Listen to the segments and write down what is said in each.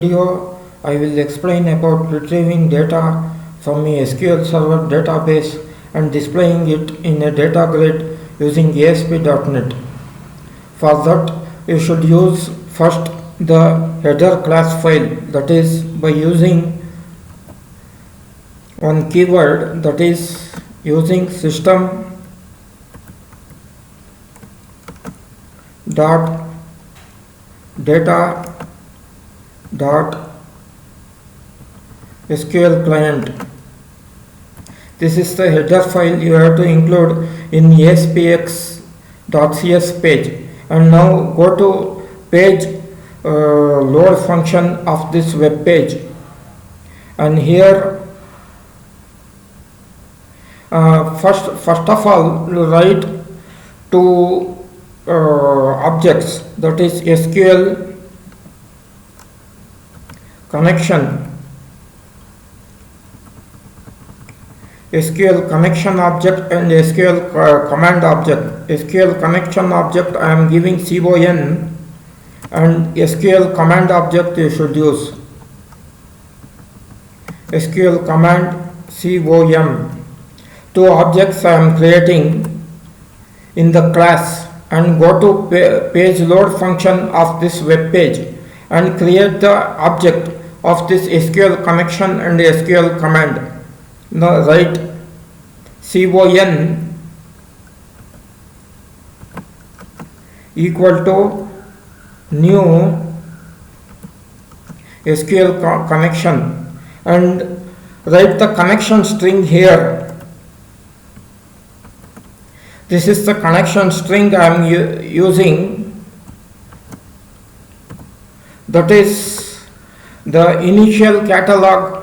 Video, I will explain about retrieving data from a SQL Server database and displaying it in a data grid using ASP.NET. For that, you should use first the header class file, that is by using one keyword, that is using system dot data dot SQL client. This is the header file you have to include in aspx.cs page. And now go to page load function of this web page, and here first of all write two objects, that is SQL connection object and SQL command object. SQL connection object I am giving CON, and SQL command object you should use SQL command COM. Two objects I am creating in the class, and go to page load function of this web page and create the object of this SQL connection and SQL command. Now write CON equal to new SQL connection, and write the connection string here. This is the connection string I am using, that is the initial catalog.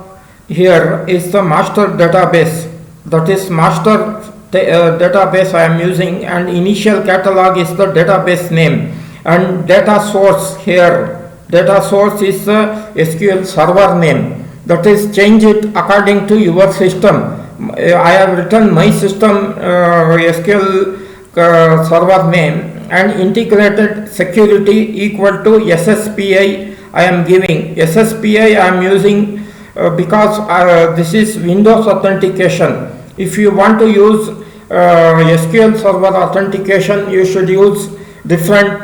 Here is the master database, that is master database I am using, and initial catalog is the database name, and data source here, data source is the SQL server name, that is change it according to your system. I have written my system SQL server name, and integrated security equal to SSPI I am giving. SSPI I am using because this is Windows authentication. If you want to use SQL Server authentication, you should use different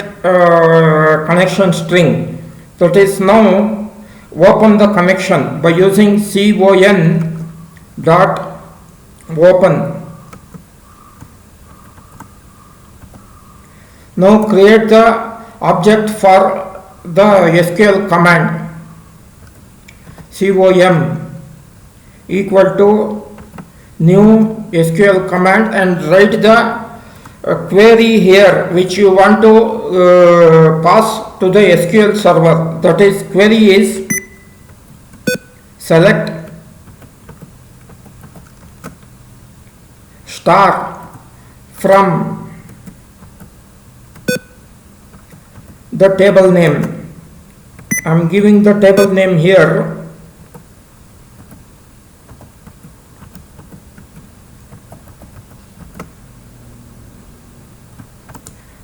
connection string. That is, now open the connection by using CON dot open. Now create the object for the SQL command. COM equal to new SQL command, and write the query here which you want to pass to the SQL server. That is, query is select star from the table name. I am giving the table name here,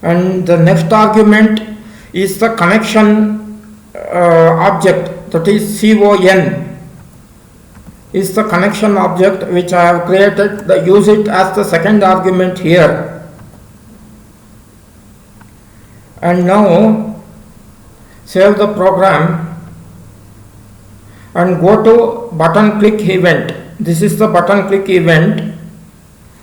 and the next argument is the connection object, that is CON is the connection object which I have created. Use it as the second argument here. And now save the program and go to button click event. This is the button click event,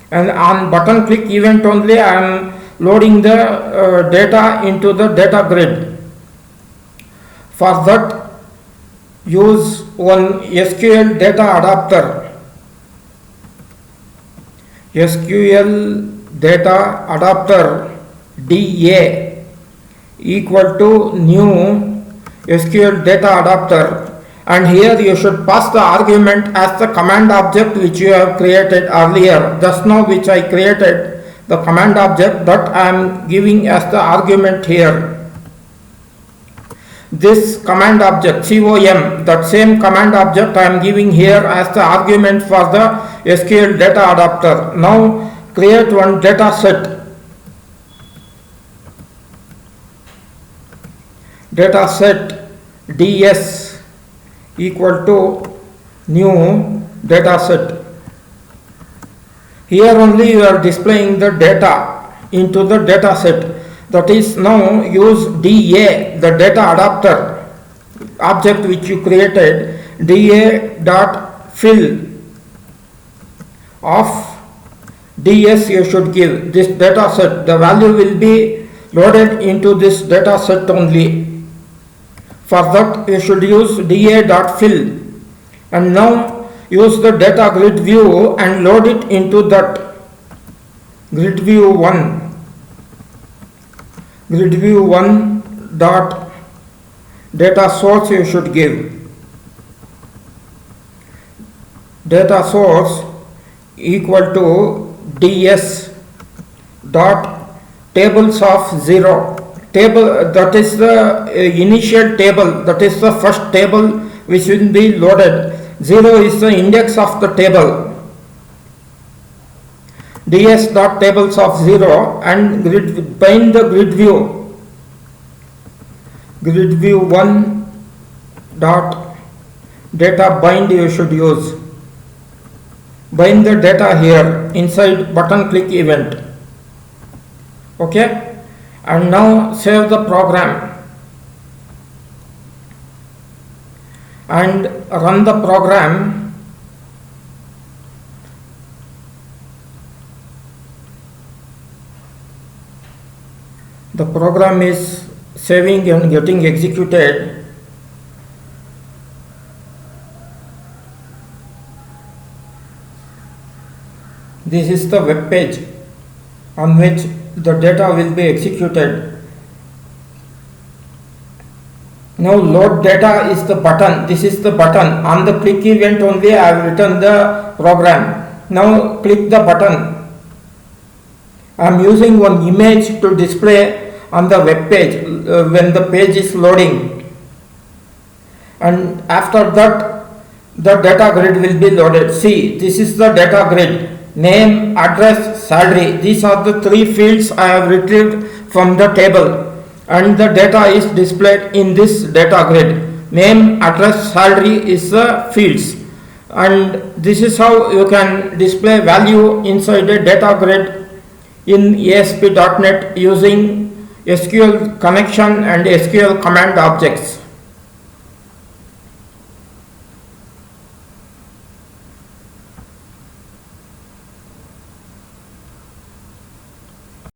and on button click event only I am loading the data into the data grid. For that, use one SQL data adapter. SQL data adapter DA equal to new SQL data adapter, and here you should pass the argument as the command object which you have created earlier. Just now which I created the command object, that I am giving as the argument here. This command object COM, that same command object I am giving here as the argument for the SQL data adapter. Now create one data set. Data set ds equal to new data set. Here only you are displaying the data into the data set. That is, now use DA, the data adapter object which you created, DA dot fill of DS you should give this data set. The value will be loaded into this data set only. For that you should use DA dot fill, and now use the data grid view and load it into that GridView 1 dot data source you should give. Data source equal to DS dot tables of 0. Table, that is the initial table, that is the first table which will be loaded. 0 is the index of the table. DS dot tables of 0 and bind the GridView 1 dot data bind you should use. Bind the data here inside button click event. Okay, and now save the program and run the program. The program is saving and getting executed. This is the web page on which the data will be executed. Now load data is the button. This is the button. On the click event only I have written the program. Now click the button. I am using one image to display on the web page when the page is loading, and after that the data grid will be loaded. See, this is the data grid. Name, address, salary. These are the 3 fields I have retrieved from the table, and the data is displayed in this data grid. Name, address, salary is the fields, and this is how you can display value inside a data grid in ASP.NET using SQL connection and SQL command objects.